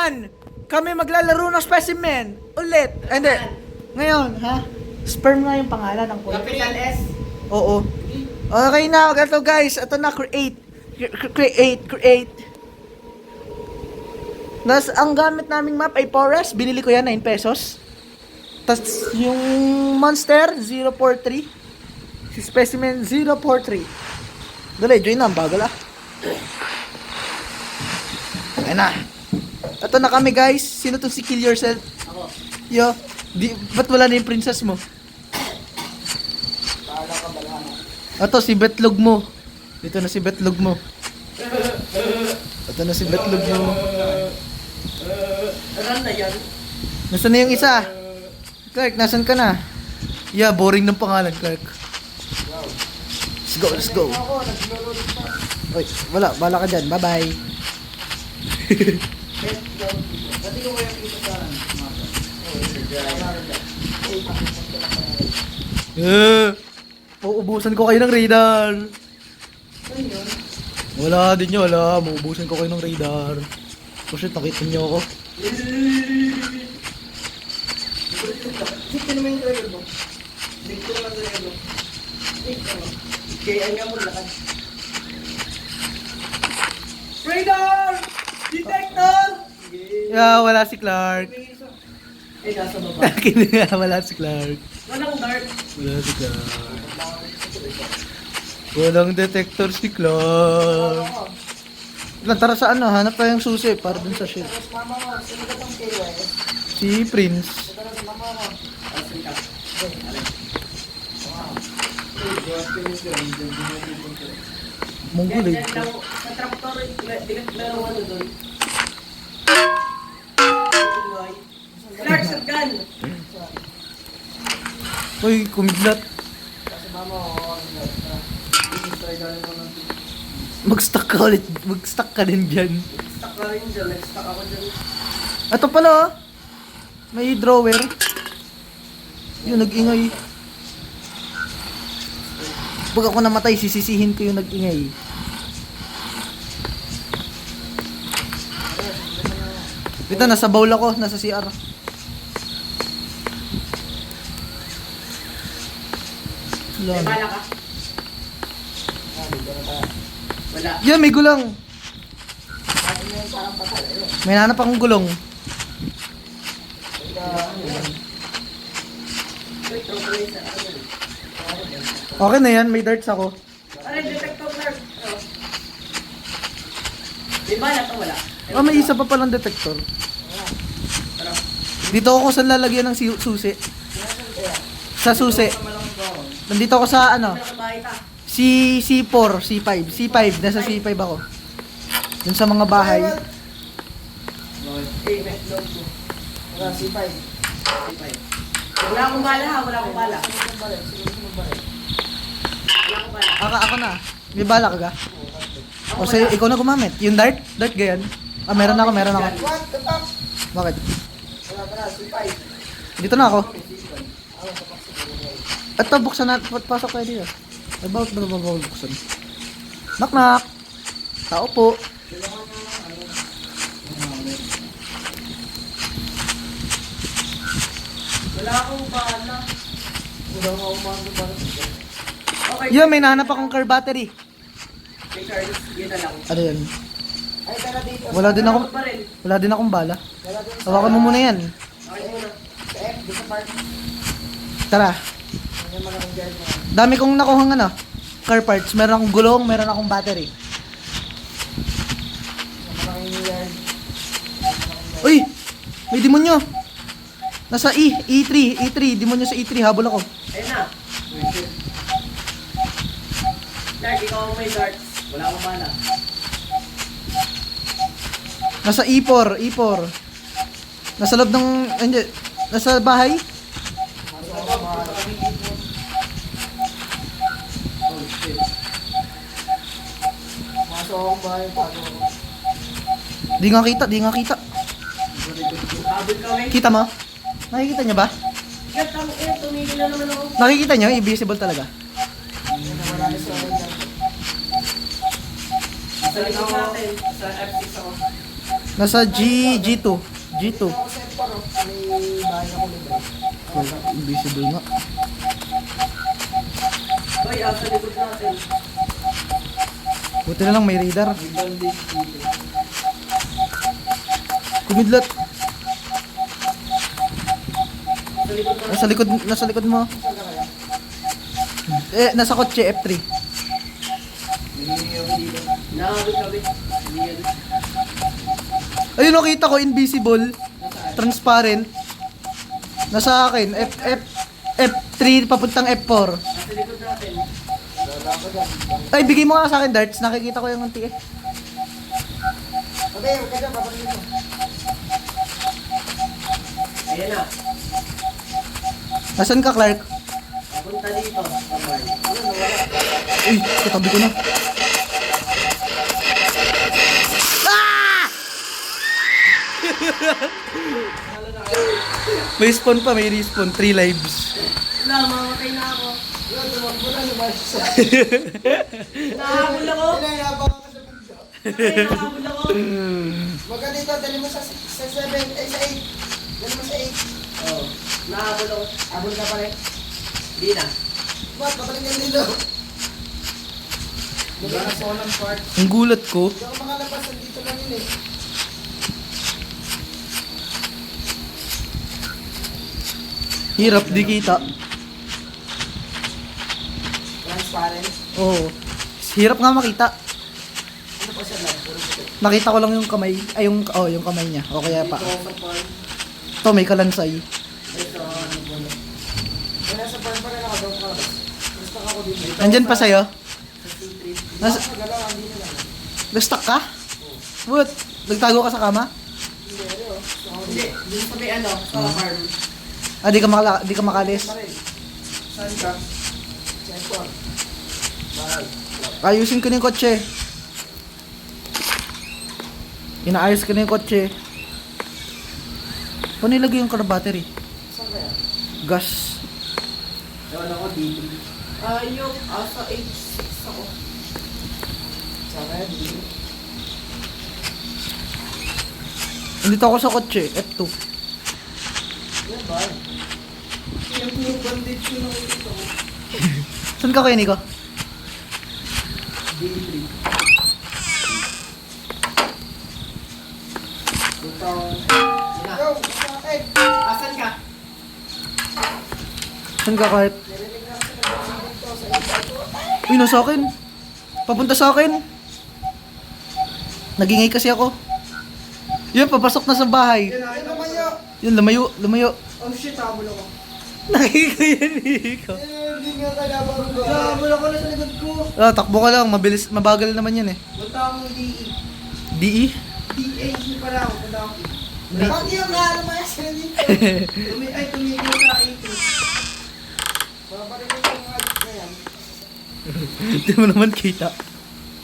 naman kami maglalaro ng specimen. Ulit. Hindi. Ngayon, ha? Sperm nga yung pangalan ng kuya. Capital S. Oo. Okay na, ito guys. Ito na, create. Create. Nas, ang gamit naming map ay Forest. Binili ko yan, 9 pesos. Tapos yung Monster, 043. Si Specimen, 043. Dali, join na. Bagal ah. Ayan na. Ito na kami guys. Sino to si Kill Yourself? Ako. Yo. Ba't wala na yung princess mo? Bahala ka, balana. Ito si Betlog mo. Dito na si Betlog mo. Ito na si Betlog mo. Aran na yan. Nasaan na yung isa? Clark, nasan ka na? Yeah, boring ng pangalan, Clark. Let's go. Ako, naglulod pa. Oy, wala. Bala ka dyan. Bye-bye. Dati ko kaya kita sa Uubusan ko kayo ng radar. ano yun? Wala din nyo, wala. Mauubusan ko kayo ng radar. Oh shit, nakita nyo ako. Dito naman yung driver mo. Dito naman yung driver mo. Kaya nga mo lakad. Radar! Detector! Yeah, wala si Clark. Eh, nasa baba. Wala si Clark. Walang dart. Wala si Clark. Walang detector si Clark. Lang, tara sa ano, hanap tayong susi para dun sa ship. Tapos mama mo, sino ka tong KYS? Si Prince. Ito na si mama mo. Asin ka. Monggol eh. Sa traktor, laro ano doon. Clark, shotgun! Uy, kumidlat. Kasi mama ko, try galing mo ng Mag-stuck ka ulit. Mag-stuck ka din dyan. stuck na rin dyan. Nag-stuck ako dyan. Ito pala oh. May drawer. Yun, nag-ingay. Pag ako namatay, sisisihin ko yung nag-ingay. Dito, nasa bowl ako. Nasa CR. May Wala. bala ka? Wala. Yan, may gulong. Pati mo yung parang patay. Ayun. May nanap akong gulong. Wait, tropa sa ano. Okay na yan, may darts ako. Ano yung detector, Clark? Ano? May bala ka? Wala. Oh, may isa pa palang detector. Ano? Dito ako sa lalagyan ng susi. Sa susi. Nandito ako sa ano, Nakabahay ka. C4, C5. C5, nasa C5 ako. Dun sa mga bahay. Eh, may load ko. Wala, C5. C5. Wala akong bala ha, wala akong bala. Wala akong bala. Ako na. May bala ka ga? O sa'yo, ikaw na gumamit. Yung dart? Dart gayan? Ah, meron ako. What? Tatak! Bakit? Wala ka na, C5. Dito na ako. At buksan na. Pasok kayo dito. About ba buksan? Knock knock. Tao po. Wala akong bala. Wala akong bala. Okay. Yun, may nahanap akong car battery. Hey Charles, yun na lang. Ano yan? Ay, tara dito. Wala din ako. Baril. Wala din akong bala. Wala dun sa... Hawakan mo muna yan. Okay muna. Sa F, dito sa park. Tara. Ano naman akong guard mo? Dami kong nakuhang ano. Car parts. Meron akong gulong, meron akong battery. Ano akong guard? Uy! May demonyo! Nasa E3, demonyo sa E3, habol ako. Ayun na. Clark, ikaw ang may darts. Wala akong bala. Nasa E4. Nasa loob ng, hindi, nasa bahay. Masok akong bahay. Di nga kita. Habol ka, wey. Kita mo? Nakikita niya ba? Kat, tumigil na naman ako. Nakikita niyo, invisible talaga. Wala na sa akin. Sa likod natin. Sa F6 ako. Nasa G2. G2. Ako sa F4, oh. May bahay ako libre. Wala, invisible nga. Hoy, sa likod natin. Buti na lang may radar. May bandage dito. Kumidlat. Sa likod natin. Nasa likod mo. Saan ka kaya? Nasa kotse F3. Nakabit-kabit. Ayun, nakita ko invisible. Transparent. Nasa akin F3 papuntang F4. Sa likod natin. Ay, bigay mo nga sa akin darts. Nakikita ko yung unti eh. Okay, huwag ka dyan. Babalik mo. Ayan na. Nasaan ka, Clark? Punta dito. Kamay. Ano, nawala. Uy, katabi ko na. Ah! May spawn pa, may respawn. 3 lives. Wala, mamatay na ako. Tumakbo na, lumasya. Nahabol ako. Pinahihaba ka sa bundok. Nahabol ako. Magka dito, dali mo sa 7, ay sa 8. Dali mo sa 8. Oo. Nahabol ako. Abol ka pa rin. Hindi na. Ba't, babalik ka dito. Magkakas ako ng part. Ang gulat ko. Hindi ako makalabas, dito lang yun eh. Hirap, di kita. Transparent. Oo. Hirap nga makita. Ano pa siya lang? Puro puti. Nakita ko lang yung kamay. Ay, yung kamay niya. O kaya pa. Ito sa farm. Ito, may kalansay. Ito, ano ba na? Kaya nasa farm pa rin ako, doon ka. Gusto ka ako dito. Nandyan pa sa'yo? Sa C3. Nas Galaw, hindi na lang. Nastak ka? What? Nagtago ka sa kama? Hindi, ano. Gusto ako Hindi, dito. dun sa may ano, sa farm. Ah, di ka makalis? Pa rin. Saan ka? Sa F4. Mahal. Ayusin ko na yung kotse. Inaayos ko na yung kotse. Paano nilagay yung car battery? Saan kaya? Gas. Ewan ako, D3. Yung sa H6 ako. Saan kaya? Dito. Nandito ako sa kotse, F2. Yan ba? Yung puro bandage yung nakikita ko. Saan ka kayo, Nico? D3. Dito. Yun na. Yo, sa akin. Asan ka? Saan ka kahit? Narinig na ako sa dito sa 8. Uy, nasa akin. Papunta sa akin. Nagingay kasi ako. Yun, papasok na sa bahay. Yan, ayun naman yun. Yun, lumayo. Oh shit, habol ako. Nakikaya, Nico. Hindi nga kalaban ko. Habol ako na sa likod ko. Ah, takbo ka lang, mabagal naman yan eh. Punta akong DE. DE? DA, hindi pala ako. Punta akong Di- Bakit yung nga lumayas ka dito? Tumigil sa 8. Babalik ko yung mga alit na yan. Hindi mo naman kita.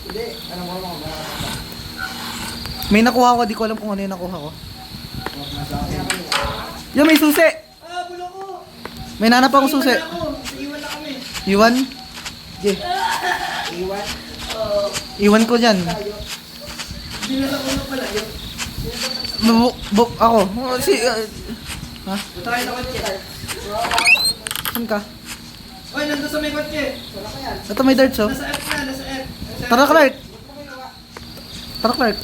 Hindi, alam mo mga mga. May nakuha ko, di ko alam kung ano yung nakuha ko. Nasa akin. Yan, may susi! Habol ako. May nanap akong susi. Iwan ako. Iwan na kami. Iwan? Yeah. Iwan? Iwan ko dyan. Tayo. Dinala ko na pala yun. Ako. Ha? Tayo na kotse. Saan ka? Oy, nandun sa may kotse. Wala ka yan. Ito may darts oh. Nasa F na, nasa F. Tara, Clark. Tara, Clark.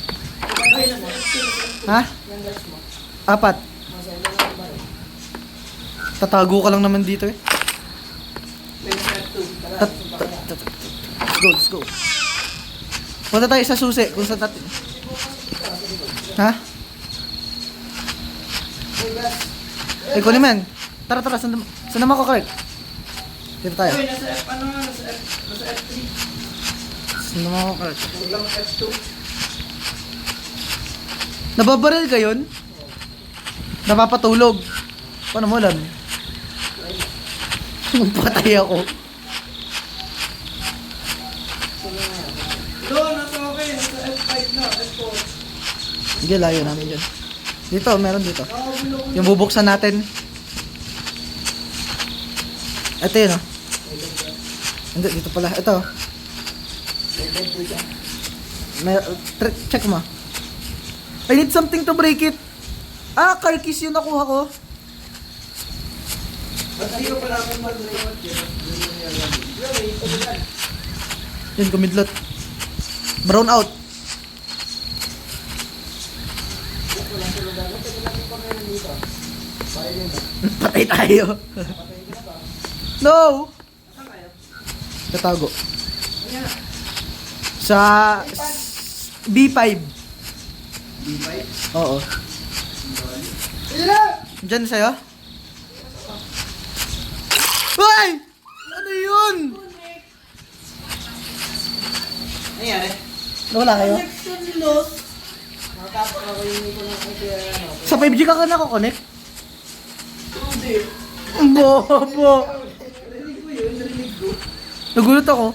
Oy, nasa F. Ha? Yung guys mo. 4. Nasa ilo na ba rin? Tatago ka lang naman dito eh. Nasa F2. Tara, Tat- sunta ka na. Let's go. Punta tayo sa susi kung saan natin. Ha? Oy, guys. Eh, kunin mo yan. Tara, saan naman ako, Clark? Dito tayo. Oy, nasa F, ano nga, nasa F, nasa F3. Saan naman ako, Clark? Kulang F2. Nababaril ka yun? Napapatulog. Paano mo alam? Magpatay ako. Doon, nasa okay, nasa F5 na, F4. Sige, layo namin dyan. Dito, meron dito. Nakabulong ko. Yung bubuksan natin. Ito yun, oh. Hindi, dito pala. Ito. Check mo. I need something to break it. Ah, car keys yung nakuha ko. Ba't di ko pala akong mag-record yun? Yan, kumidlot. Brown out. Patay tayo. No! Tatago. Sa B5. B5? Oo. Ayun na! Diyan sa'yo? Ay! Ano yun? Nangyari? Wala kayo? Connection loss. Nakatapos ako yung ko ng ano. Sa 5G ka nako-connect? Hindi. Ang bobo! Narinig ko yun, narinig ko. Nagulat ako.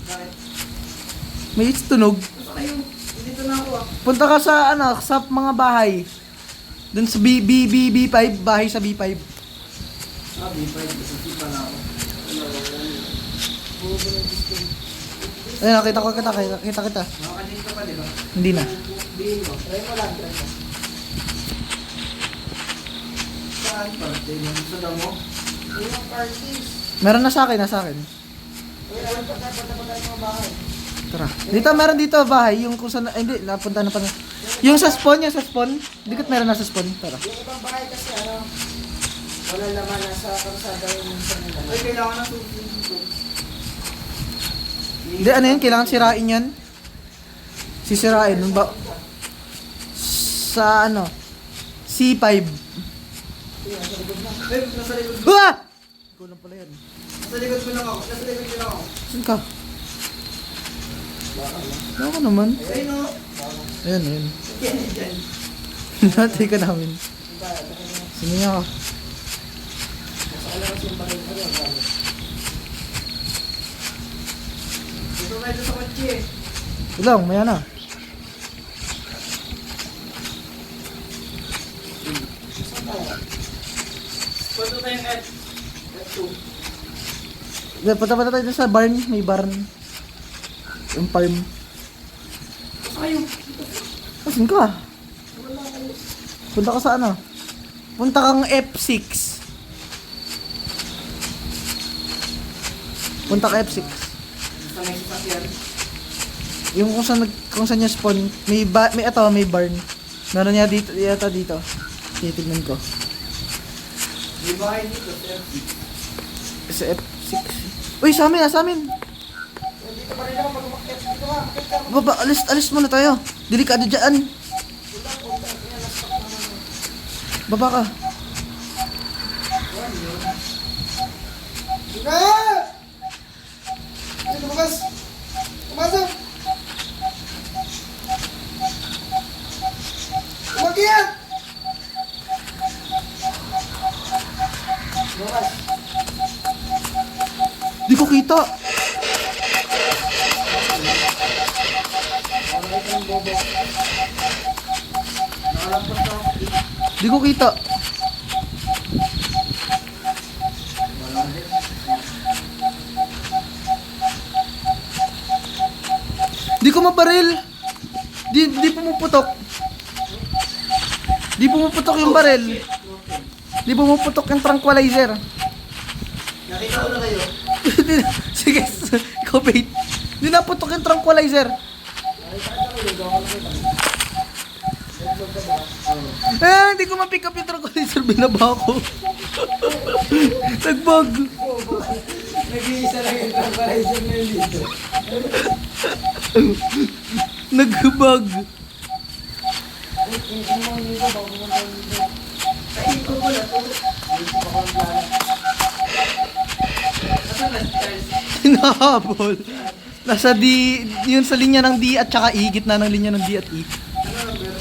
Bakit? May tunog. Basta kayo, dito na ako ah. Punta ka sa sa mga bahay. Dun sa B5, bahay sa B5. Ah, B5, kasi pa na ako. Ayun, nakita ko kita. Nakakanin ka pa, di ba? Hindi na. Bihin mo, try mo lang, try mo. Saan pa? Sa damo? Yung parties. Meron na sa akin. Uy, alam pa tayo sa mga bahay. Tara. Dito, meron dito bahay. Yung kung saan, hindi, napunta na pa na. Yung sa spawn. Dikit meron na sa spawn. Tara. Yung ibang bahay kasi ano, wala naman nasa karsada yung minsan nila. Ay, kailangan na susunod dito. Hindi, ano yun? Kailangan sirain yan. Sisirain. Nung ba? Sa C5. Ay, nasa likod ko. Ah! Ikaw lang pala yan. Nasa likod ko lang ako. Nasa likod ko lang ako. Saan ka? Wala ka naman. Ay, no. Ayan. Yan, yan. Natay ka namin. Sino niya ka? Nasa alam yung bagay ko rin. Dito medyo sa kotse eh. Ilang, maya na. Saan tayo? Punto tayong F2. Punta tayo dun sa barn. May barn. Yung farm. Basta kayo. Asan ka? Punta ka sa Punta kang F6. Punta ka F6. Basta may sasakyan. Yung kung saan niya spawn, may barn. Meron niya dito, yata dito. Titignan ko. May bahay dito sa F6. Sa F6. Uy, sa amin. Dito pa rin ako pag umakyat. Dito ka, umakyat ka. Baba, alis muna tayo. Delikado dyan. Baba ka. Dito! Dito bukas! Pumasok! Umakyat! Bukas! Di ko kita. Nakalakas ng bobo. Nakalampas na ako. Di ko kita. Wala din. Di ko mabaril. Di pumuputok. Di pumuputok yung baril. Di pumuputok yung tranquilizer. Nakita ko na kayo. Sige, ikaw bait. Di naputok yung tranquilizer. Nakita ko kayo. Gawa ko na kayo. Nag-vlog ka ba? Oo. Hindi ko ma-pick up yung tranquilizer. Binaba ko. Nagbag. Nag-iisa lang yung tranquilizer na yun dito. Nagbag. Ay, ito ko na to. Dito pa ko ang plano. Nasaan na si Charles? Hinahabol. Nasa D, yun sa linya ng D at saka E. Gitna ng linya ng D at E. Ano number?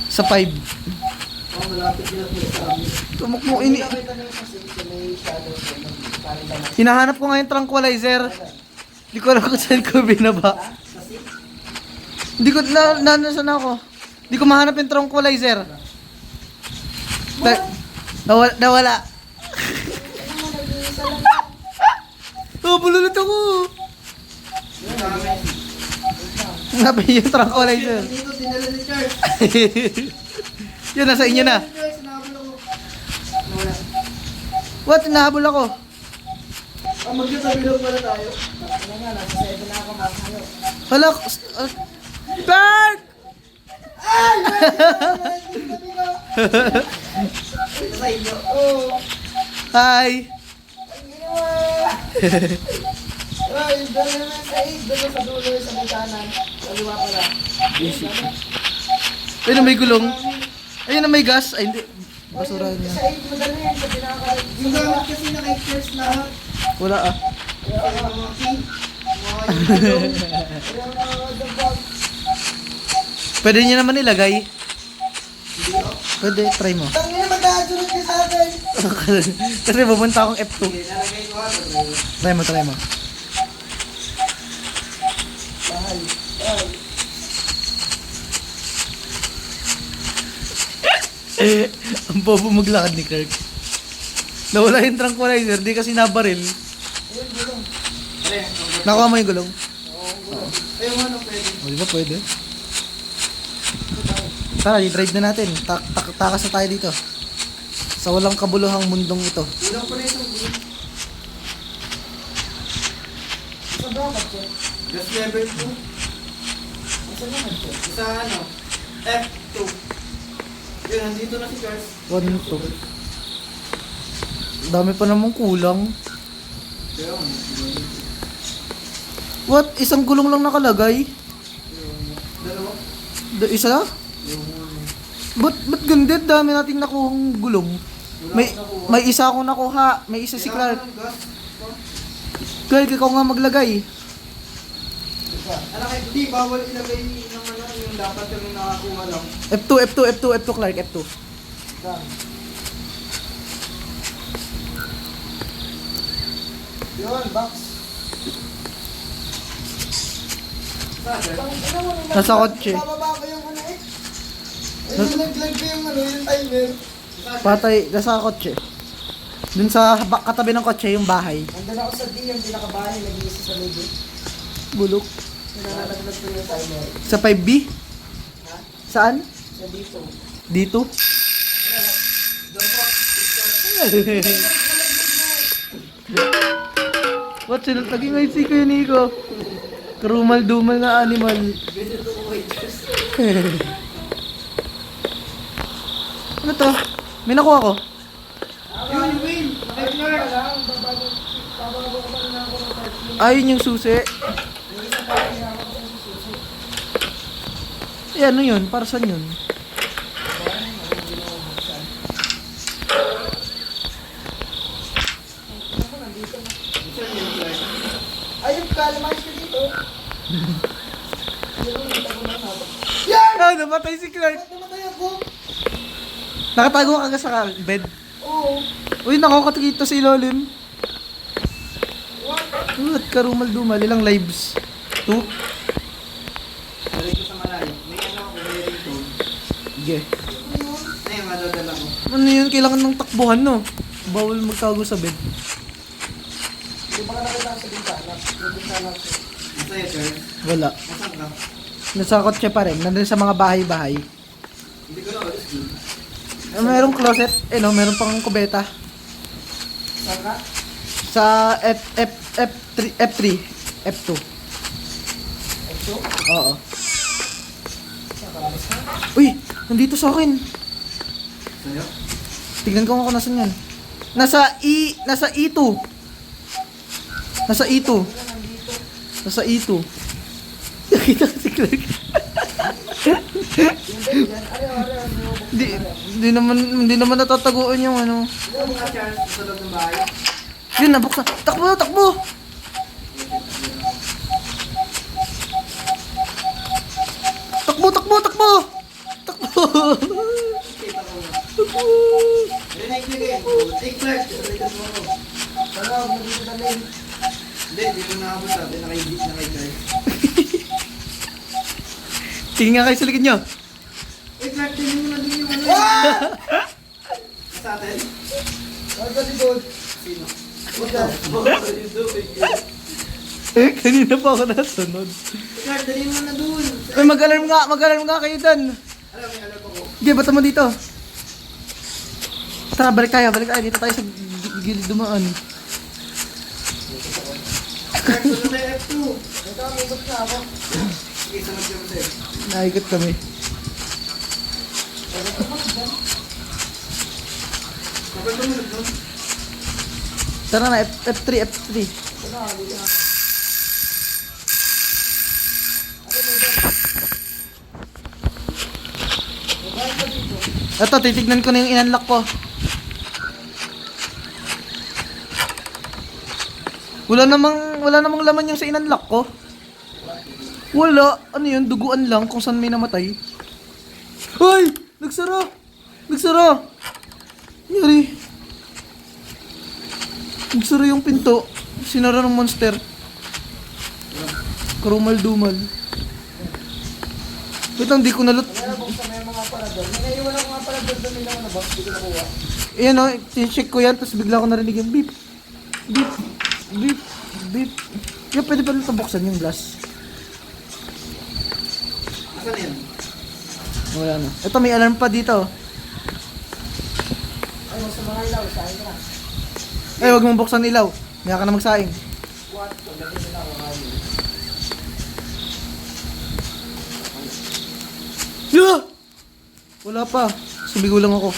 Sa 5. Oh, malapit nila po sa amin. Tumakbo ini. Nakita niyo kasi sa may shadow sa magkakita na. Hinahanap ko nga yung tranquilizer. Hindi ko alam kung saan ko binaba. Kasi, Hindi ko, nasan ako? Hindi ko mahanap yung tranquilizer. Nawala. Oh, bulunod ako. yun namin. Hanapin yung tranquilizer. Dito din dinala ni Charles. Yun, nasa inyo na. Charles, nahabol ako. Wala. What? Nahabol ako. Magkatabi lang pala tayo. Ano nga, nasa 7 na ako makahayo. Hala, Bert! Sa inyo. Oo. Hi! Ay, dala naman sa 8. Dala sa dulo, sa butanan. Kaliwa pala. Ayun na may gulong. Ayun na may gas. Ay, hindi. Basura niya. Sa 8, madala yan. Sa pinakalit. Yung gamit kasi na kay Charles lahat. Wala ah. Kaya mga key. Mga yung gulong. Kaya mga dabag. Pwede niyo naman ilagay. Pwede, try mo. Tangin na magkasunod ka sa akin. Kasi pupunta akong F2. Nalagay ko ano. Try mo, try mo. Bahal. Bahal. Ang bobo maglakad ni Kirk. Nawala yung tranquilizer, di kasi nabaril. Ayun, gulong. Nakuha mo yung gulong. Ayun, ano pwede. O, di ba pwede? Tara, i-drive na natin. Takas na tayo dito. Sa walang kabuluhang mundong ito. Gulong pala itong gulong. Sa dapat, Che. Gas level 2. Asa naman, Che? Sa ano? F2. Yun, nandito na si Charles. 1, 2. Dami pa namang kulang. Kaya ano? What? Isang gulong lang nakalagay? Dalawa? Isa na? Ba't ganda? Dami nating nakuhang gulong. May isa akong nakuha. May isa si Clark. Clark, ikaw nga maglagay. Ano kayo, di bawal ilagay ng ano, yung dapat yung nakakuha lang. F2, Clark, F2. Yun, box. Nasa kotse. Bababa ko yung ano eh. Ayun, naglag ko yung ano, yung timer. Patay, nasa kotse. Dun sa katabi ng kotse, yung bahay. Nandun ako sa D, yung pinakabahay, nag-iisa sa lady. Bulok. Pinanalaglag ko yung timer. Sa 5B? Saan? Sa dito. Dito? What? Sinatagin nga si Kuya Nico. Karumal-dumal na animal. Ano to? May nakuha ko. Yun, win. Timer. Ayun yung susi. Eh, ano yun? Para saan yun? Ayun, kalamayos ka dito. Ah, namatay si Clark. Namatay ako. Nakatago ka sa bed. Oo. Uy, nakakatikita sa ilalim. What? Karumal-dumal. Ilang lives? 2? Balik ko sa malayo. May ano ako, may ringtone. Sige. Ayun, madadala ko. Ano yun? Kailangan ng takbuhan, no? Bawal magtago sa bed. Di ba ka nakita sa bintana? Yung bintana ko. Masaya, Charles. Wala. Masan ka? Nasa kotse pa rin. Nandun sa mga bahay-bahay. Hindi ko na alis din. Merong closet. No? Meron pang kubeta. Saan ka? Sa F3. F2. Ito? Oo. Uy! Nandito sa akin. Sa'yo? Tignan ko nga kung nasan yan. Nasa E2. Nasa E2. Nasa E2. Nakita ko si Clark. Hindi naman natataguan yung ano. Ito mga Charles, sa loob ng bahay. Yun, nabuksan. Takbo! Takbo! Takbo! Takbo! Takbo! Takbo! Kita ko na. Rinig niyo kayo. Hey, Clark, rinig mo ako. Wala, nandito na lane. Hindi, hindi ko nakabot sabi. Nakaibig na kay Clark. Tingin nga kayo sa likod nyo. Hey, Clark, tingin mo na din yung ano. Sa atin? Huwag ka likod. Sino? What are you doing? Kanina pa ako nasunod. Clark, dali mo na dun. Sa Uy, mag-alarm nga kayo dun. Alam, may alam ako. Sige, bato mo dito. Tara, balik tayo. Dito tayo sa gilid dumaan. Sunod na yung F2. Ito, may ikot na ako. Sige, sunod ka kasi. Naikot kami. Kapag tumunod nun. Tara na, F3. Ito, titignan ko na yung in-unlock ko. Wala namang laman yung sa in-unlock ko. Wala. Ano yun? Duguan lang kung saan may namatay. Hoy! Nagsara! Yari. Nagsara yung pinto. Sinara ng monster. Karumal-dumal. Wait lang, di ko nalot. Kaya buksan mo yung mga parador. Naiiwan ako nga parador doon nila ano ba? Hindi ko nakuha. Ayan o, check ko yan, tapos bigla ko narinig yung beep. Beep. Yung pwede pa rin buksan yung glass. Asan yan? Wala na. Ito, may alarm pa dito. Ay, sa mga ilaw. Saan ka na? Ay, wag mong buksan ilaw. May ka na magsaing. What? Pagdating nila ako kayo. Yeah! Wala pa. Sumigo lang ako.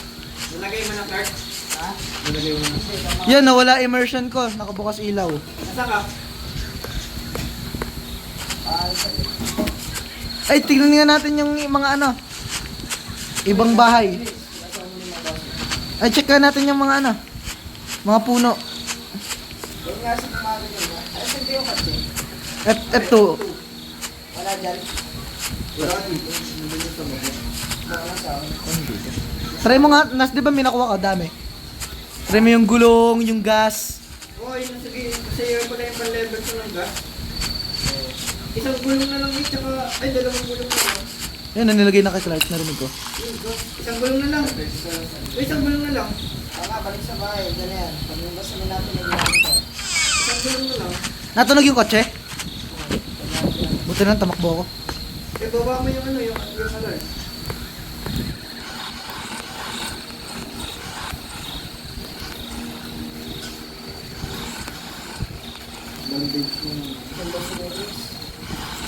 Nalagay mo na card? Ha? Nalagay mo na. Yan, nawala immersion ko. Nakabukas ilaw. Nasa ka? Ay, tignan nga natin yung mga ano. Ibang bahay. Ay, check ka natin yung mga ano. Mga puno. Yung nga sa mga ganyan. Ay, saan yung kasi? F2. Wala dyan. Wala dito. Hindi nyo sa mga. Wala sa akin. Try mo nga, di ba may nakuha ka? Dami. Try mo yung gulong, yung gas. Oo, yun ang sabihin. Kasi yun pala yung pan-level ko ng gas. Isang gulong na lang yun, tsaka, ay, dalawang gulong na lang. Yan, ang nilagay na kay Clark, narinig ko. Isang gulong na lang. Isang gulong na lang. Tama, balik sa bahay. Ganyan. Pag-imbas naman natin yung gulong ko. Isang gulong na lang. Natunog yung kotse? Buti na, tamakbo ako. Eh, baba mo yung ano, yung alarm.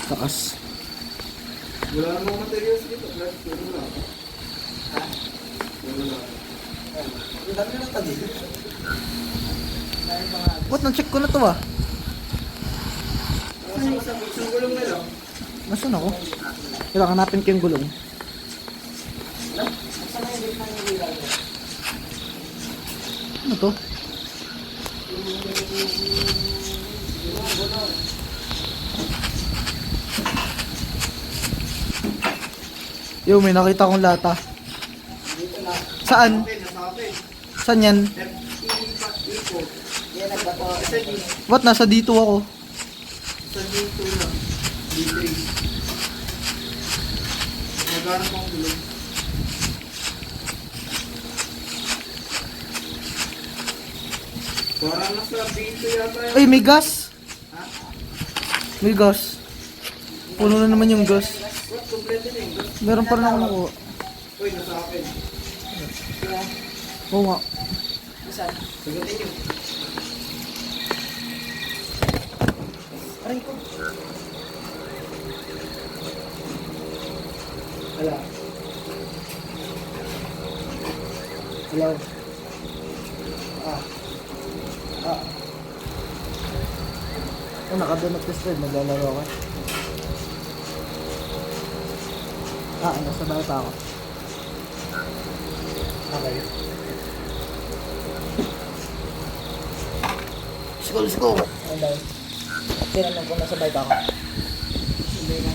Takas. Wala namang materials dito. Wala. Ha? Wala. Ang dami na tabi. What? Nang-check ko na to ah. Isang gulong na lang. Nasaan ako? Kailangan hanapin ko yung gulong. Ano to? Yo, may nakita akong lata. Dito na. Saan? Nasa akin. Saan yan? Iko. Yan nagbato. Isa dito. What? Nasa dito ako. Isa dito lang. D3. Naghanap akong gulong. Parang nasa dito yata yun. Ay, may gas. Ha? May gas. Puno na naman yung gas. What? Kompleto na yung gas. Meron pa rin ako nakuha. Uy, nasa akin. Kaya, Oo nga. saan? Sagutin nyo. Aray ko. Wala. Hello. Oh, naka-do not disturb. Maglalaro ka. Nasa bahay pa ako. Okay. Let's go. Ano daw? Tinanong ko nasa bike ako. Hindi na.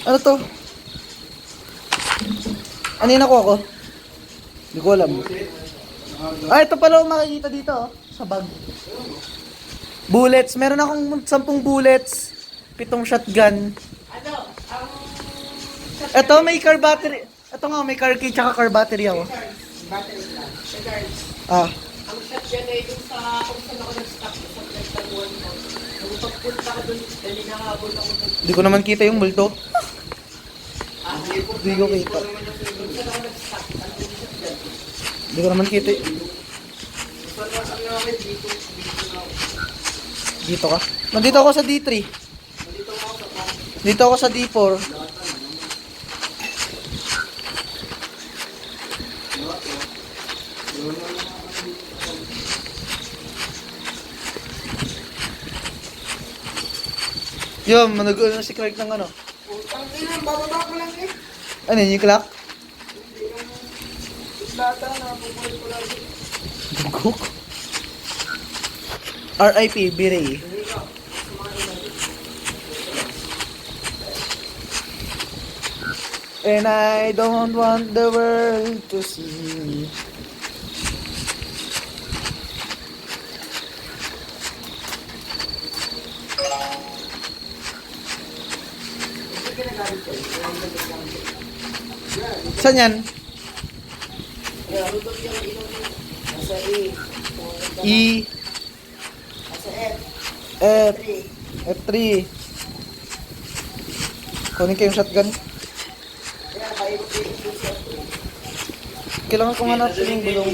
Ano to? Ano yung nakuha ko? Hindi ko alam. Ah, ito pala yung makikita dito, oh, sa bag. Bullets. Meron akong 10 bullets. 7 shotgun. Ano? Ang... Ito, may car battery. Ito nga, may car key tsaka car battery ako. Battery lang. Regards. Ah. Ang shot yan eh, yung sa kung saan ako nag-stop sa pinagtaguan ko. Nung pagpunta ko dun, dali nakahabol ako dun. Hindi ko naman kita yung multo. Hindi ko Hindi ko kita. Kung saan ako nag-stop, andun siya dyan. Hindi ko naman kita. Saan na kami namin dito? Dito na ako. Dito ka? Nandito ako sa D3. Nandito ako sa pang. Dito ako sa D4. Yun, manag-ano na si Craig ng ano. Putang ina, bababa ko lang eh. Ano yun, yung clock? Hindi yung data na pupulit ko lagi. Bugok. RIP, Biray. Hindi ka. And I don't want the world to see me. Hindi ginagamit ko. Saan yan? Kaya, lutot yung ilaw niya. Nasa E. E, Nasa F. F, 3. F3. Kunin ko yung shotgun. Kaya, paikot-ikot yung sa F. Kailangan kong hanapin yung gulong.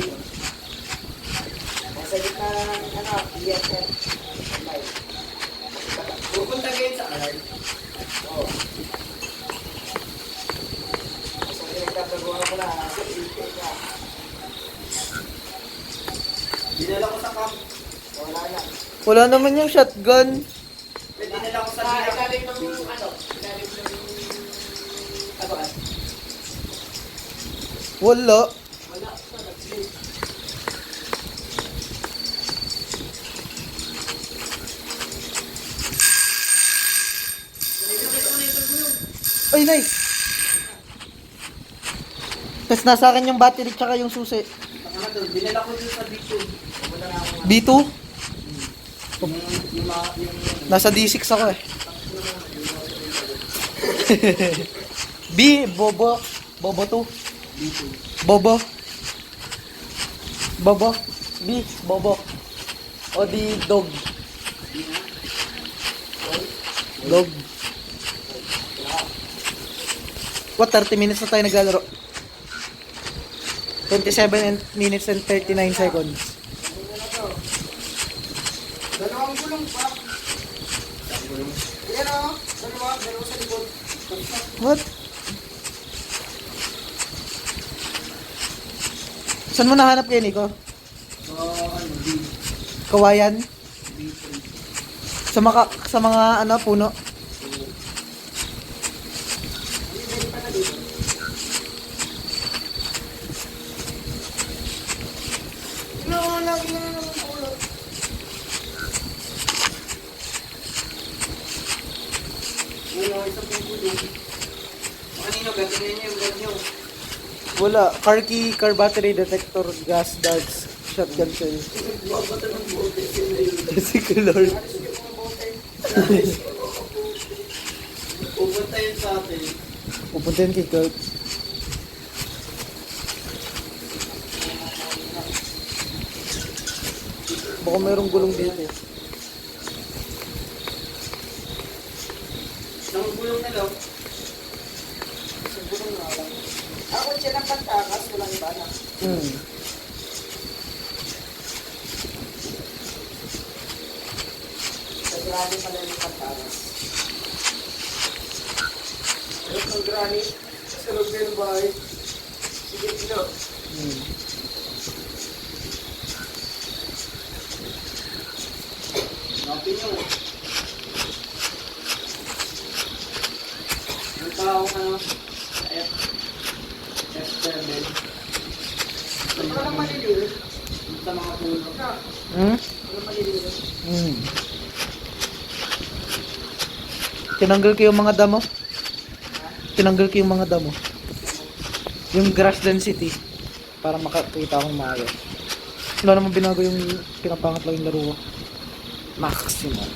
Nasa gitna ng ano, ESF. Pupunta kayo sa alarm. Oo. So, pinagtataguan ko na. Dinala ko sa camp. Wala na. Wala naman yung shotgun. Dinala ko sa Sa biyak. ilalim ng ano, ilalim ng taguan. Wala. Wala, sa nag-sleep. Ay, nice. Tapos nasa akin yung battery tsaka yung susi. Ano to? Dinala ko dun sa B2. Wala na ako. B2? Yung Nasa D6 ako eh. B, Bobo. Bobo 2. B2. Bobo. Bobo. B, Bobo. O di dog. Dog. What, 30 minutes na tayo naglalaro? minutes and 39 seconds. Dalawang gulong pa. Yan o. Dalawa sa likod. What? Saan mo nahanap kayo, Nico? Ano, B. Kawayan? B3. Sa mga ano, puno? No, lagi na naman ulo. Wala, isa pong gulong. Kanino, gatingnan niyo yung bag niyo. Wala. Car key, car battery, detector, gas, darts, shotgun shell. Babata ng bote. Sige, Lord. Pupunta yun sa atin. Pupuntahin kay Kurt. Baka mayroong gulong dito. Isang gulong na lang. Isang gulong na lang. Ako siya ng pantakas, walang iba na. Sa granny pala yung pantakas. Ayos ng granny. Sa loob na yung bahay. Sige, Pino. Napin nyo. Ang tao ka na sa F7. Wala maliliit. Sa mga puno. Wala maliliit. Tinanggal ko yung mga damo. Tinanggal ko yung mga damo. Yung grass density. Para makakita akong maayos. Wala namang binago yung pinapangat lang yung laro ko. Maximum.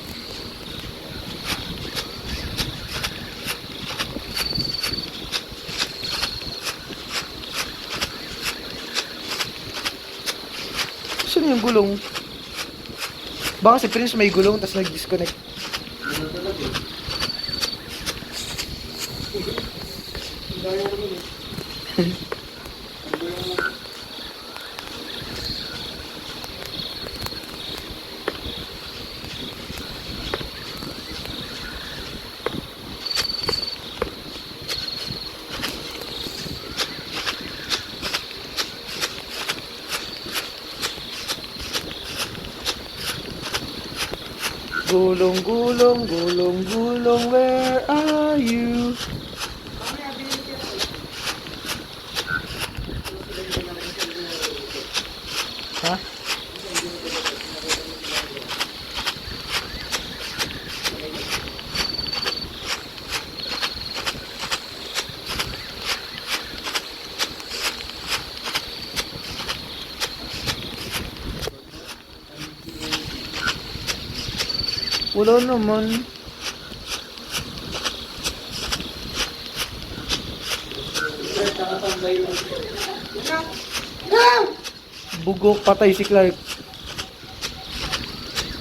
Saan yung gulong? Baka si Prince may gulong tapos nag-disconnect. Ano talaga eh. Ang daya naman eh. Ang gulong naman. Gulong, gulong, gulong, gulong, where are you? Mamaya, binigyan ko. Ha? Wala naman. Nakatambay lang. Bugok, patay si Clark.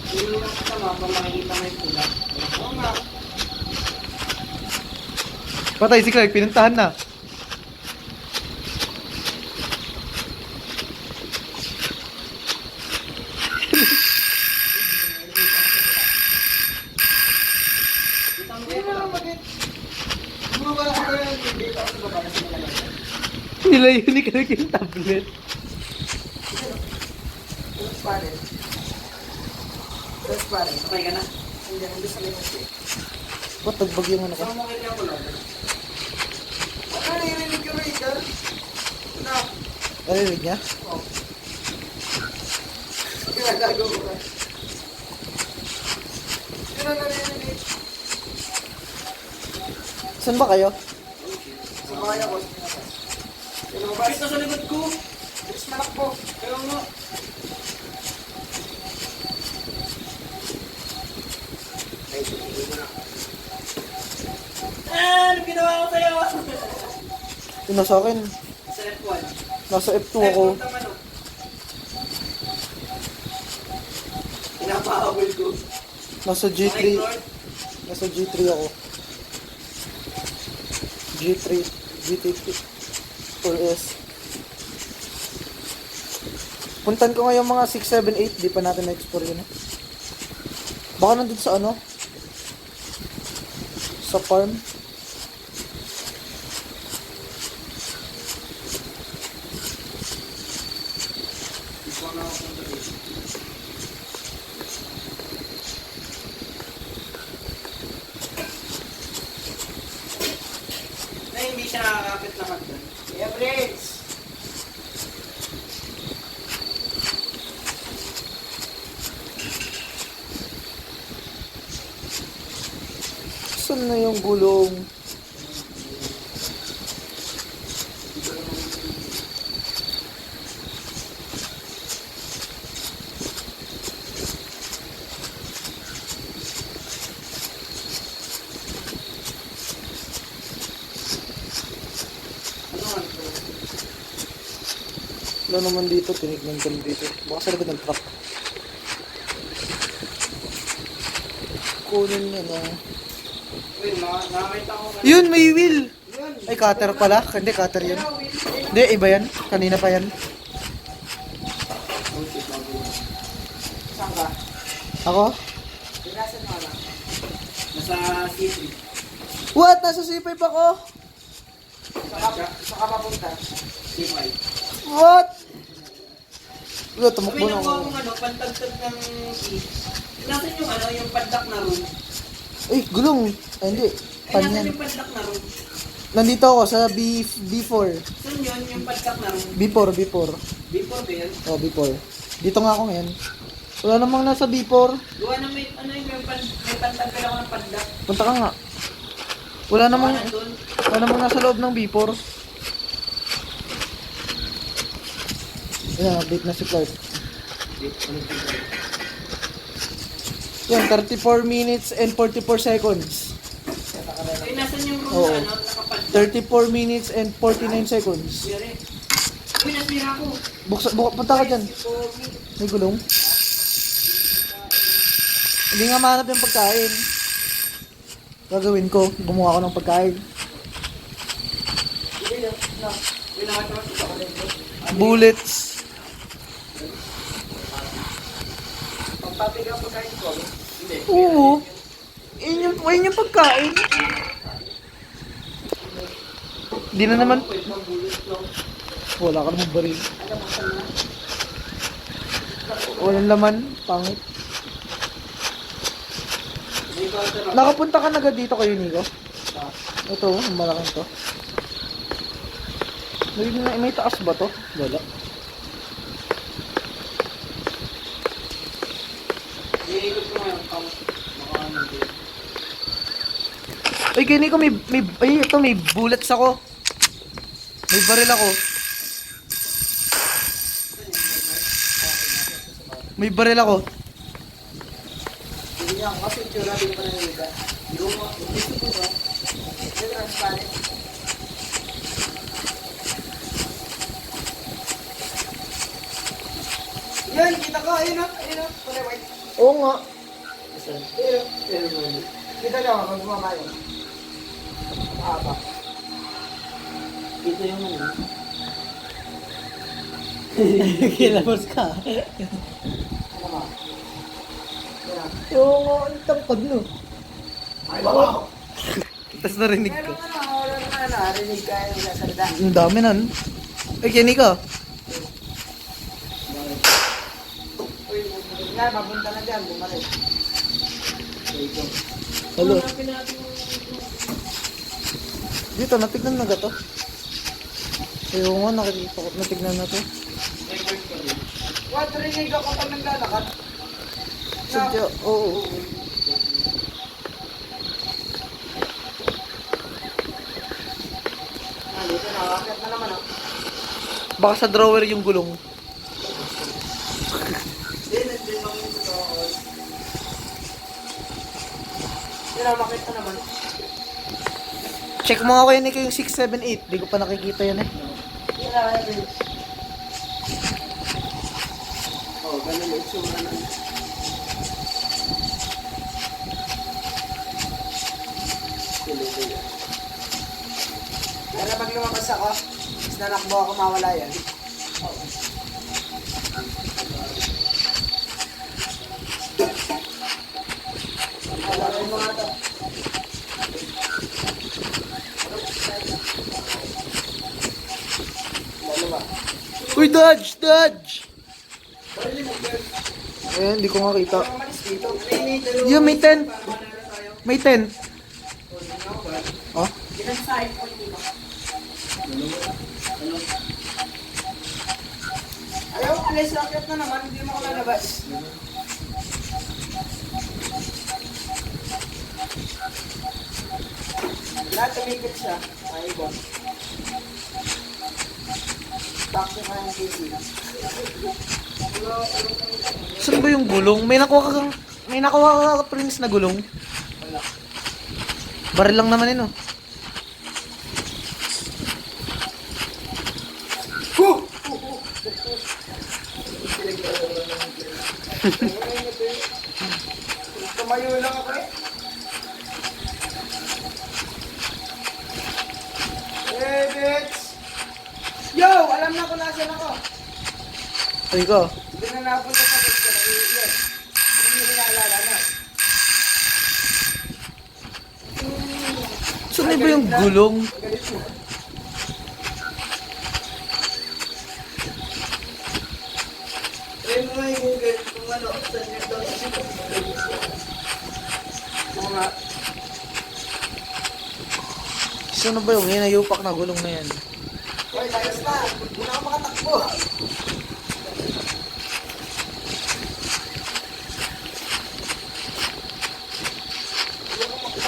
Hindi mo lang kasama pa makikita mo yung pula. Oo nga. Patay si Clark, pinuntahan na. Hindi mo lang magit. Bumaba ako yung data ko sa baba kasi nakalagay. Nilayo ni Clark yung tablet. Tapos pare. Tapos pare. Okay ka na? Hindi, hindi sa limit eh. Ba't nagbag yung ano ko? Saan mo kailangan ko lang? Ano narinig yung radar? Na. Narinig niya? Oo. Ginagago ko ka. Yun ang narinig. Saan ba kayo? Sa kaya ko. Pero mabalik na sa likod ko. Bilis malakbo. Pero nga. Ay, tumigil mo na. Ano ginawa ko sa'yo? Yung nasa akin. Sa F1. Nasa F2 ako. Pinapahabol ko. Nasa G3. Nasa G3 ako. G3. GT3. 4S. Puntan ko ngayon mga 6, 7, 8. Di pa natin na-explore yun eh. Baka nandun sa ano? Sa farm. Na hindi siya nakakapit na hagdan. Yeah, Briggs! Saan na yung gulong? Ano nga ito? Wala naman dito, tinignan ko dito. Baka sa likod ng truck. Kunin niya na. Wait, nakakita ko kanina. Yun, may wheel! Yun! Ay, cutter pala. Hindi, cutter yun. Hindi, iba yan. Kanina pa yan. Saan ka? Ako? Pinasan mo lang. Nasa city. What? Nasa C5 ako? Saka papunta? C5. What? Wala, Kami tumakbo na nakuha ako. mong ano, pantagtag ng key. Nasan yung ano, yung padlock na room? Ay, gulong. Ay, hindi. Ay, Pan nasan yan. yung padlock na room? Nandito ako sa B4. Saan yun, yung padlock na room? B4, B4. Before ba yun? Oh, B4. Dito nga ako ngayon. Wala namang nasa B4. Gawa na may, ano yung may pantagtag ako ng padlock. Punta ka nga. Wala namang, Gawa na dun. wala namang nasa loob ng B4. Ayan, update na si Clark. Yan, 34 minutes and 44 seconds. Ay, nasan yung room Oo. na ano, nakapadlock? 34 minutes and 49 seconds. Sire. Uy, nasira ko. Punta ka dyan. May gulong. Hindi nga mahanap yung pagkain. Gagawin ko, gumawa ko ng pagkain. Bullets. Pagpapigaw po kayo ko. Oo. Yun yung pagkain. Di na naman. Wala ka namang baril. Walang laman. Pangit. Nakapunta ka na agad dito kayo, Nico? Ito, ang malaking to. May taas ba to? Wala. Iikot ko ngayon. Ay, kaya Nico, may bullets ako. May baril ako. May baril ako. Hindi niya, kasi itsura, hindi ko pa nangyayita. Gusto ko ba? Hindi transparent. Yan, kita ko. Ayun o. Ayun o. Kulay white. Oo nga. Ayun o. Kita niyo ako, pag bumama yun. Mahaba. Ito yung ano. Kilabas ka. Ano ba? Oo nga, ang tampad no. Ay, wow! Tapos narinig ko. Meron ka na, wala na narinig ka yung sasalita. Ang dami nun. Ay, kaya Nico. Uy, nga, mapunta na dyan, bumalik. Hello. Dito, natignan na ga to. Ayaw nga, nakikita ko, natignan na to. What, rinig ako pag naglalakad? Sadya, oo. Dito, nakakit na naman ah. Baka sa drawer yung gulong. Hindi, nandiyan lang yung totoo. Hindi na makita naman. Check mo nga kayo Nico yung 678. Di ko pa nakikita yan eh. Hindi na kaya din. Oh, ganun yung itsura na. Pero pag lumabas ako, is nanakbo ako mawala yan. Wala yung mga to. Uy, dodge! Dodge! Ayan, hindi ko makita. Umalis dito. Pinito. Yun, may tent. May tent. Oh? Ayaw, alis. Rakit na naman. Hindi mo ko lalabas. Lahat tumikit siya. Ay, ibon. Back to my PC. Saan ba yung gulong? May nakuha ka Prince na gulong? Baril lang naman yun oh. Tumayo lang ako eh. Hey, bitch! Yo! Alam na kung nasan ako. Ay ko. Hindi na napunta sa bitch ko. Yes. Hindi na naalala na. Saan ba yung gulong? Galit mo. Try mo nga yung Google kung ano, saan yung daw sa sito. Mga, Saan na ba yung hinayupak na gulong na yan? Hoy, layas na. Hindi na ako makatakbo.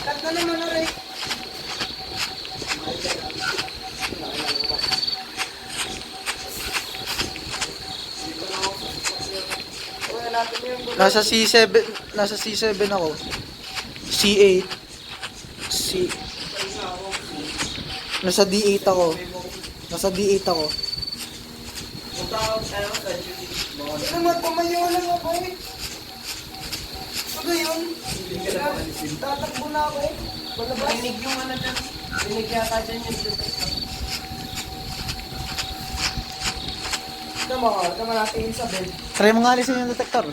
Cut na naman na rin. Uy, natin yung gulo. Nasa C7 ako. C8. Nasa D8 ako. Nasa D8 ako. Punta ako tayo sa duty. Ano nga, tumayo lang ako eh. So ngayon, tatakbo na ako eh. Palabas. Rinig yung ano dyan. Rinig yata dyan yung Ito mo natin sa bed. Try mo nga alisin yung detector.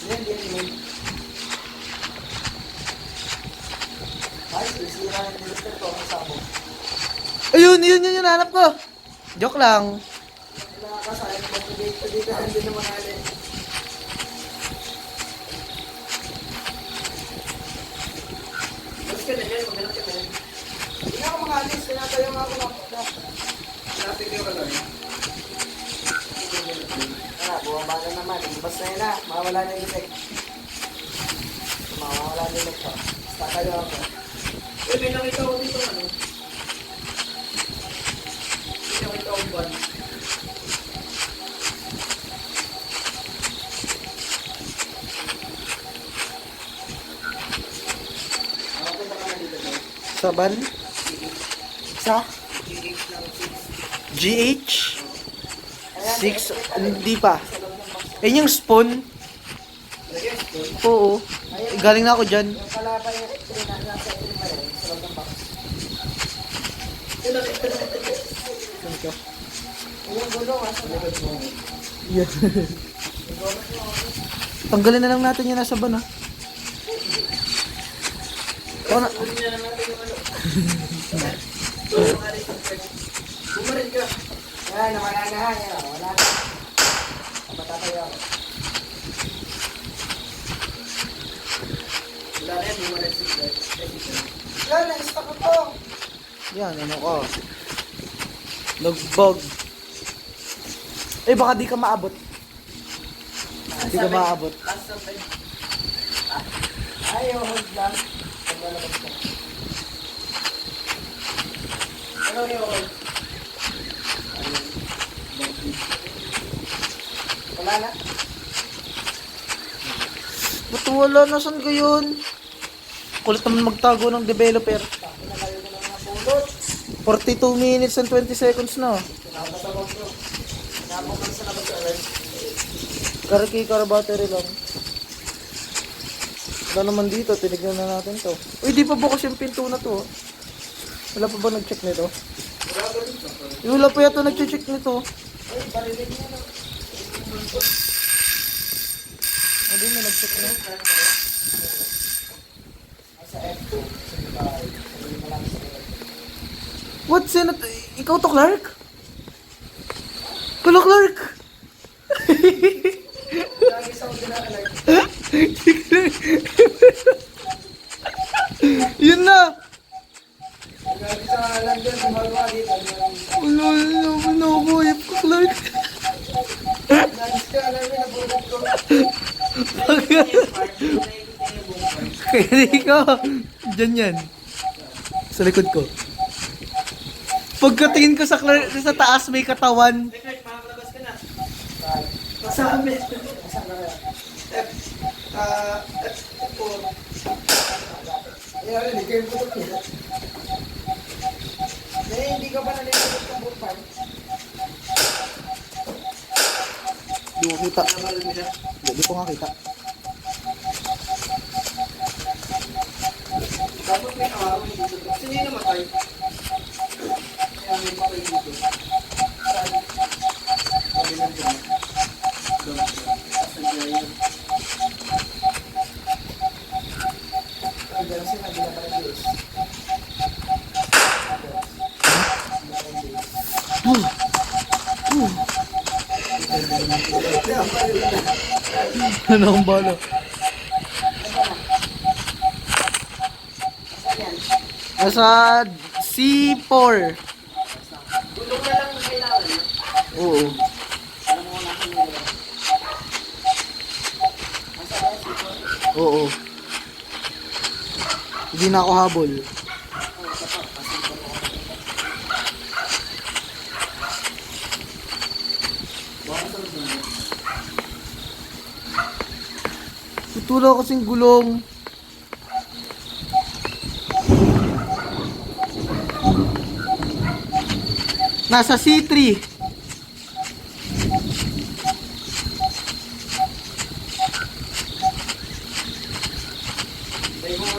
Yan, yan. Ay, sisira yung director ko ang sabog. Ayun, yun yung hanap ko. Joke lang. Nakakasaya ko dito, hindi naman alin. Mas ka na dyan, magalang ka na yan. Hindi na ako makalis, tinatayo nga ako ng Traffic yung kalor. bumaba na naman. Basta yun na, mawala na yung effect. Mawala na yung effect. Tatayo ako. Uy, may nakita ko dito ano. May nakita ko ban. Sa ban? Sa? GH? 6? Hindi pa. Ayun yung spoon. Oo. Galing na ako dyan. Yung kalapay yung nasa ilma yun, sa loob ng box. Yung gulong, asa na? Yan. Tanggalin na lang natin yung nasa ban, ha? Ako na. Ulit na lang natin yung ano. Bumarin ka. Yan, nawala na ha. Yan, wala na. Matatayo ako. Wala na yan, bumarin si Yan, na-stock ko to. Yan, ano ko. Lugbog. Eh, baka di ka maabot. Di ka maabot. Last of it. Ayaw, hold lang. Paglalabas ko. Ano yung Wala na. Ba't wala? Nasaan ko yun? Kulit naman magtago ng developer. Pinakayo ko lang na pulot. 42 minutes and 20 seconds na. Pinapasabog ko. Pinapasabog sa labas sa red. Car battery lang. Wala naman dito, tinignan na natin to. Uy, di pa bukas yung pinto na to. Wala pa ba nag-check nito? Wala pa yata nag-check nito. Ay, parinig niya na. Hindi na nag-check na. Sa F2. Sabi mo lang sa red. What? Ikaw to, Clark? Hello, Clark! Lagi sa ako alert. Yun na! Lagi sa London, gumagawa dito. Ano, boyap ko, Clark. Lagi sa alam na nabulot ko. Kaya ko. Diyan yan. Sa likod ko. Pagkatingin ko sa taas, may katawan. makakalabas ka na. Masabi. Masabi na yan. F4. Ayan, hindi kayo putok niya. Hindi ka ba nalilipot ng bumpay? Di ko kita. Nabaral nila. Di ko nga kita. Dapat may kaawin dito. Sino yung namatay? Kaya may patay dito. Saan? Sabi lang dyan. Doon. Asan dyan yun? Ay, dyan sila, hindi na pala Diyos. Ano ang bala? Nasa C4. Gulong na lang ang kailangan. Oo. Alam mo na kung yun. Oo. Hindi na ako habol. Tutula kasing gulong. Nasa C3.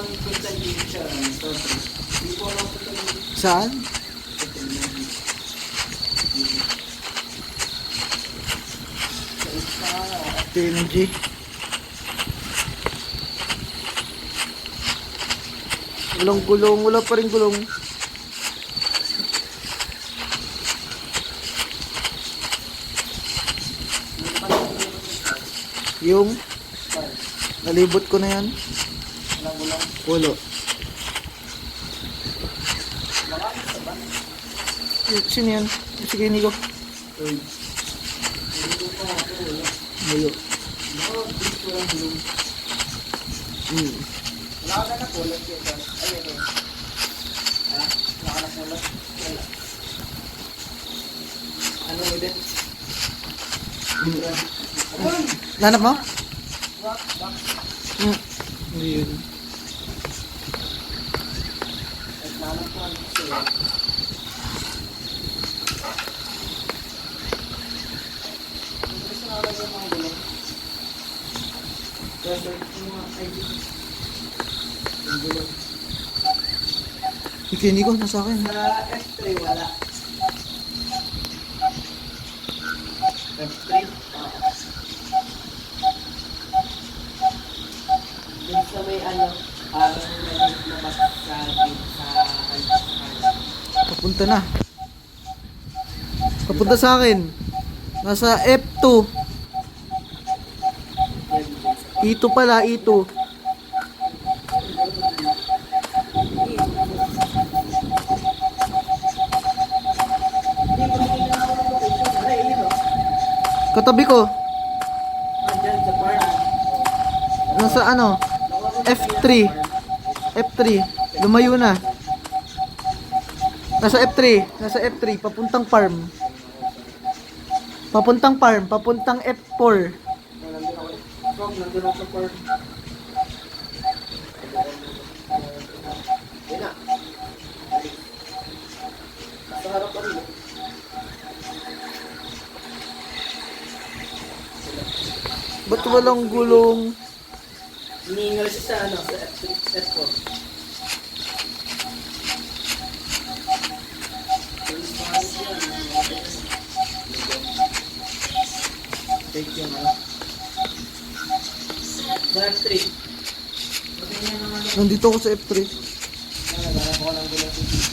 ang punta dito siya, sa 3. Hindi po lang punta dito Saan? sa 3. Sa isa, TMG. Walang gulong, wala pa rin gulong. Yung nalibot ko na yan. walang gulang. Ulo. Marami sa ban. Sino yan? Sige, Nico. Uy. Dito pa ako, wala. Ulo. No, dito lang gulong. Wala ka na kulot dito. Ayun eh. Ha? Wala ka na kulot? Wala. Ano ulit? Ayun! Nanap mo? Back, back. Ayun. At nalang ko ano siya. Gusto na lang yung mga gulong. Kasi yung mga ID. Yung gulong. Sige, Nico, nasa akin. Sa F3 wala. F3? Yung sa may ano, parang nabas sa Papunta na. Papunta sa akin. Nasa F2. E2 pala, E2. Katabi ko. Andyan sa park. Nasa ano? F3. F3. Lumayo na. Nasa F3. Nasa F3. Papuntang farm. Papuntang farm. Papuntang F4. Nandun ako sa park. Yan na. Sa harap pa rin. Ba't walang gulong? Hinihingal siya sa ano, sa F3, F4. Take yung ano. Sa F3. Pagay niya naman yung Nandito ako sa F3. nagharap ko ng gulang CCTV.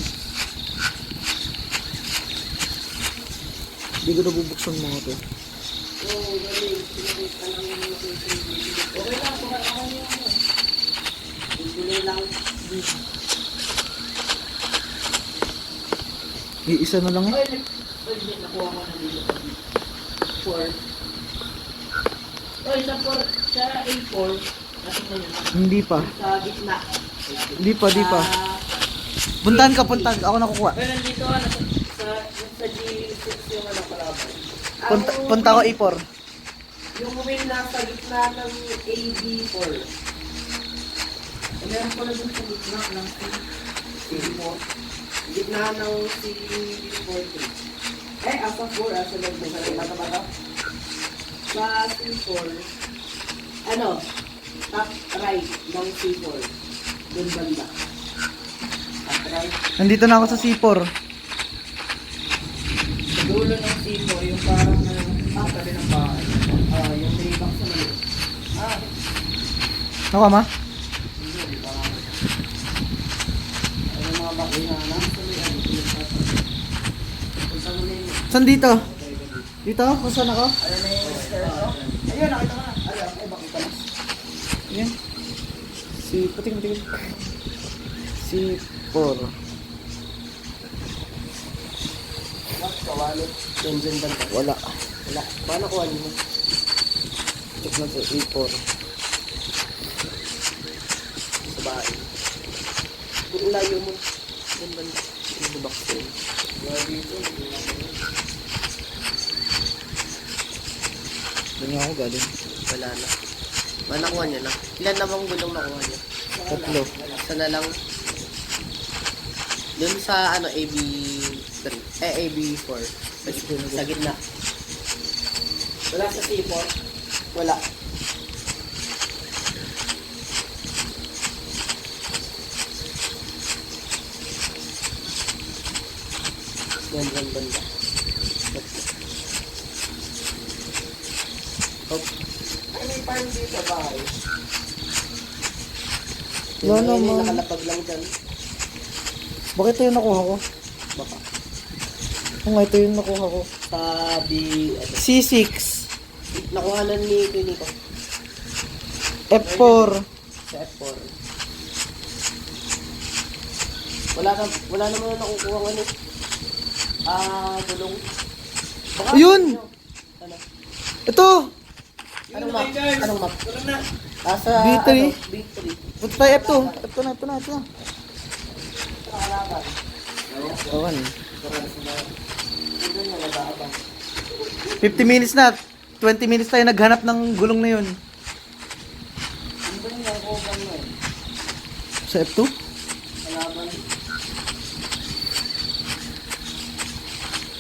Hindi ko nabubuksan mga to. Oo, galing. Pinagit ka lang yung location. Okay lang, kumakakan niyo ano. Tuloy lang. Iisa na lang eh. Oy, nakuha ko na dito. 4. Oy, sa A4, natin mo yun. Hindi pa. Sa gitna. Hindi pa, di pa. Puntahan ka, puntahan ka. Ako nakukuha. Oy, nandito ano, sa G6 yung ano kalaban. Punta ako A4. Yung wheel nasa gitna ng AB4. Meron pala dun sa gitna ng C4. Gitna ng C43. Asa 4, asa loob mo. Sa bata-bata. Sa C4, ano, top right ng C4. Dun banda. Top right. Nandito na ako sa C4. Sa dulo ng C4, yung parang tabi ng bahay. Yung may box sa mali. Nakuha ma? Hindi, parang ano yung mga bakuna na sa may ano, kung saan mo na yun. Saan dito? Dito? Kung saan ako? Ayun na yung stairs, no? Ayun, nakita ko na. Ayun, ay bakit ka na? Ayan. Patingin. C4. What? Kawalit. Dyan banda. Wala. Wala. Paano kuha mo? Check na sa A4. Sa bahay. Kung layo mo. Dyan banda. Yung box ko. Wala dito. Doon ako galing. Wala na. Nakuha niya na. Ilan na bang gulong nakuha niya? 3. Isa na lang. Dun sa ano, AB3. AB4. Sa gitna. Wala sa C4? Wala. Yan banda. Hop. Ay, may farm dito sa bahay. Wala Yung naman. nakalapag lang dyan. Bakit ito yung nakuha ko? Baka. Oo nga, ito yung nakuha ko. Sabi, ano, C6. nakuhanan ni Nico F4. sa F4. Wala naman na nakukuha ng ano. Gulong. Baka, Ayun! Ano? Ito! Anong map? Anong map? Sa B3. Ano, B3. Ito tayo F2. Ito na. Awan. 50 minutes na. 20 minutes tayo naghanap ng gulong na yun. Sa F2?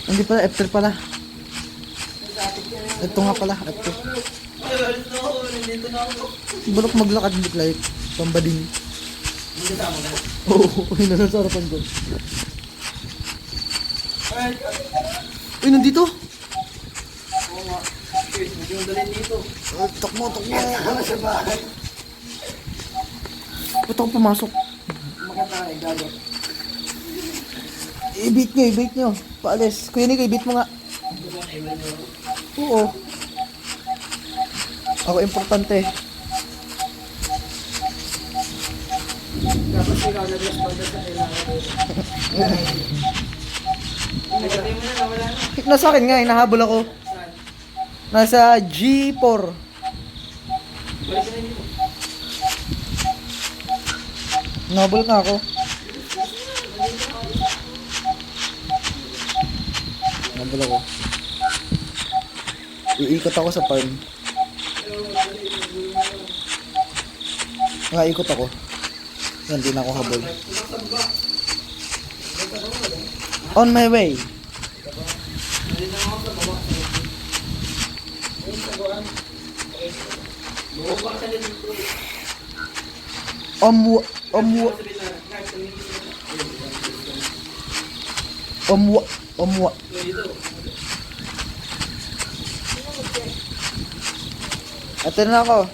Hindi pala, F3 pala. Ito nga pala, F2. Balok maglakad bit like pambading. Oo, yun na sa harapan ko. Uy, nandito? Takmo. Ano sa bahay? Ba't ako pumasok? Maganda ka, gago. I-beat nyo. Paalis. Kuya Nick, i-beat mo nga. Oo. Ako importante. Dapat ikaw nag-respond sa kailangan. Nagsabi mo na, wala na. Nasa akin nga, hinahabol ako. Saan? Nasa G4. Balik ka na dito. Hinahabol nga ako. Hinahabol ako. Iikot ako sa farm. Ikot ako. Yan, di na ako habol. On my way. Omwa. Ito na ako.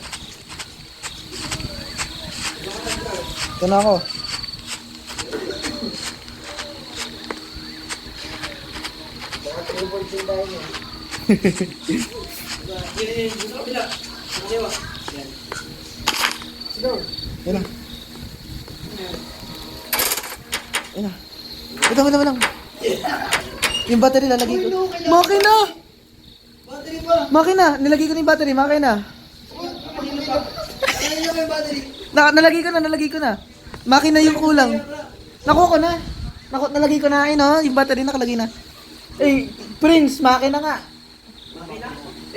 Ito na ako. Yan na. Yan na. Ito lang. Yung battery lalagay ko. Makina! Battery pa! Makina! Nilagay ko na yung battery. Makina! Saan yung battery? Nalagay ko na. Makina yung kulang. Nakuha ko na. Nalagay ko na. Ayun o, yung battery nakalagay na. Eh, Prince, makina nga. Makina?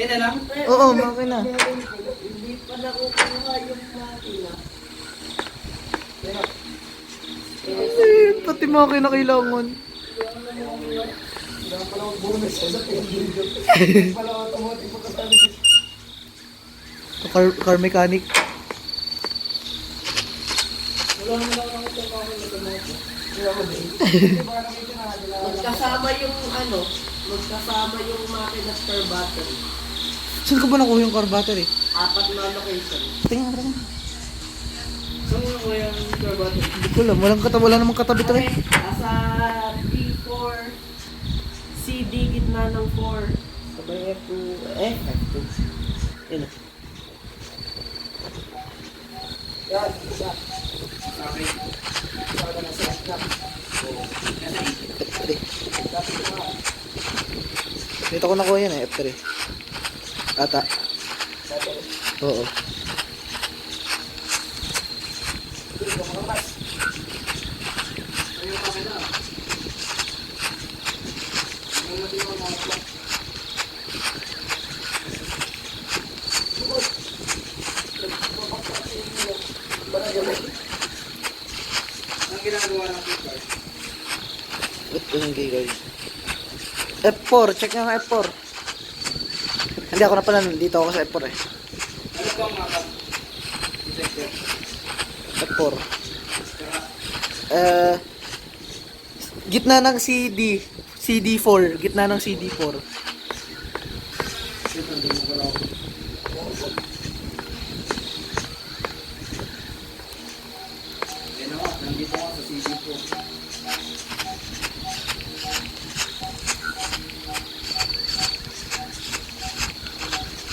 Na lang? Oo, makina. Hindi pa nakukuha yung makina. Pati makina kailangan. Car mechanic. Magkasama yung makina per battery. Saan ko ba nakuha yung car battery? 4 na location. Tingnan. Saan yung kuha yung per battery? Hindi ko alam. Wala namang katabi to eh. Nasa B4, CD, gitna ng 4. Sabay F2, F2. Yun. Yan, isa. Okay. Sada na sa snap. F3. Dito ko nakuha yan eh, F3. Ata. Oo. Ang ginagawa ng people. Ito yung guys. F4, check nyo nga F4. Hindi ako na pala, dito ako sa F4 eh. Ano bang mapa? Detector. F4. Gitna ng CD. CD4. Gitna ng CD4. Ito, hindi mo pala ako. Eh na nga, nandito ako sa CD ko.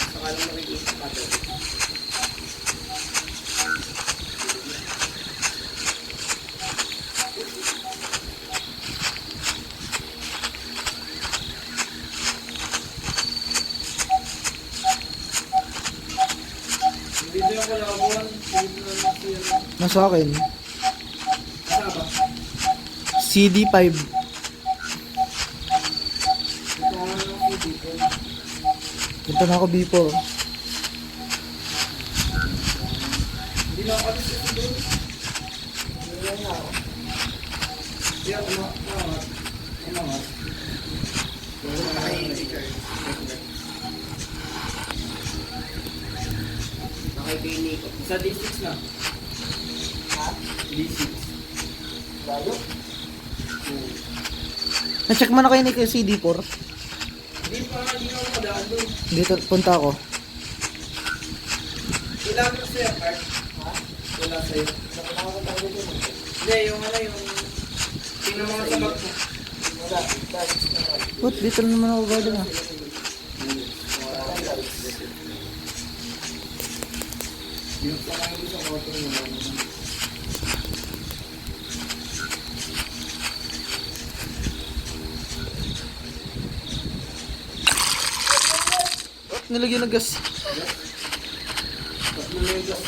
Saka lang makikita ka doon. Hindi yung kalabuan, hindi na nasira. Nasa akin. Kasama. CD5. Ito nga lang ang CD ko. Punta na ako B4. Hindi na ako alis kasi doon. Hindi na ako. Kaya umangat. Umangat. Nakikini ko. Sa D6 na. Ha? D6. Bago? Na-check mo na kayo ni CD4. Hindi pa, hindi na ako madaan doon. Dito, punta ako. Kailangan ko sa'yo, Mark. Ha? Wala sa'yo. Hindi, yung ano yung... Tingnan mo nga sa bag mo. Wala. What? Dito na naman ako galing ah. Yung sa kayo sa auto mo. Nilagyan ng gas. Tapos mo yung gas.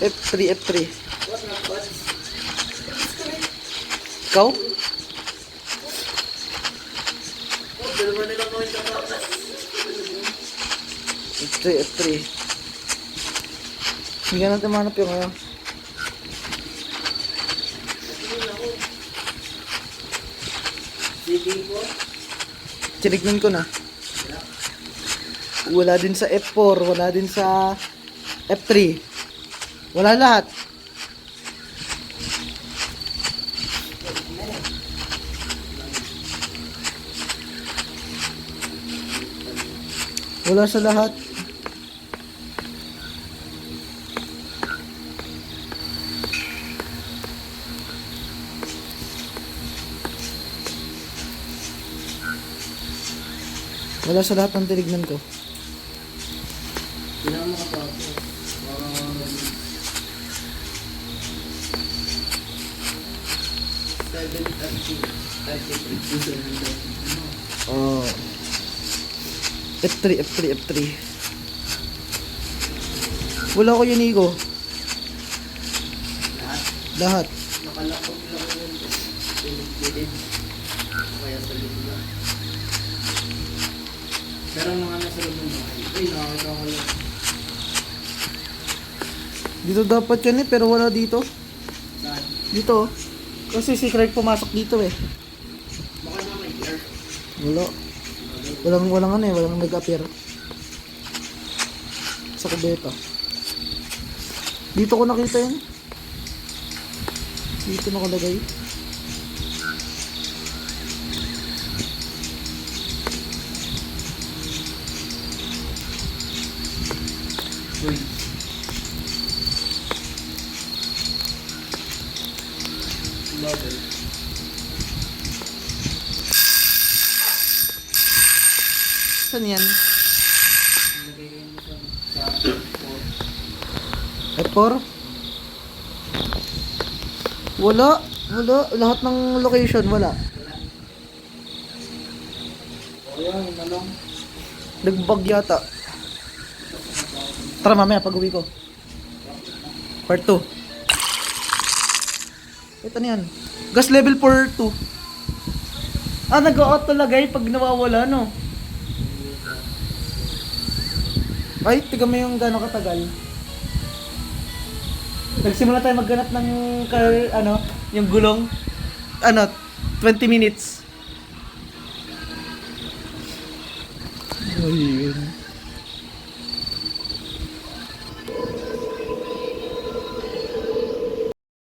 F3, F3. What not what? Ikaw? Oh, dalawa nila mo yung kapatid. F3, F3. Hindi ka natin manap yung ano. CD ko. Tinignan ko na. Wala din sa F4, wala din sa F3. Wala lahat. Wala sa lahat. Wala sa lahat ng tinignan ko. Kailangan mo kapatid. Oh. F3, F3, F3. Wala ko yun, Igo. Lahat. Nakalakot lang yun. Pilit-pilit. Kaya sa loob lang. Pero ang mga nasa loob ng bahay. Ay, nakakita ko lang. Dito dapat yun pero wala dito. Saan? Dito. Oh. Kasi si Craig pumasok dito eh. Baka na may air. Wala. Walang ano eh, walang nag-appear. Sa kubeta. Dito ko nakita yun. Dito nakalagay. Uy. Model. Saan yan? Nilagay mo sa F4? Wala. Wala. Lahat ng location, wala. O yan, nalong. Nagbag yata. Tara mamaya pag uwi ko. Part 2. Ito na yan. Gas level 4-2. Ah, nag-auto lagay pag nawawala, no? Ay, tiga mo yung gano'ng katagal. Nagsimula tayo magganap ng yung gulong. 20 minutes. Ayun.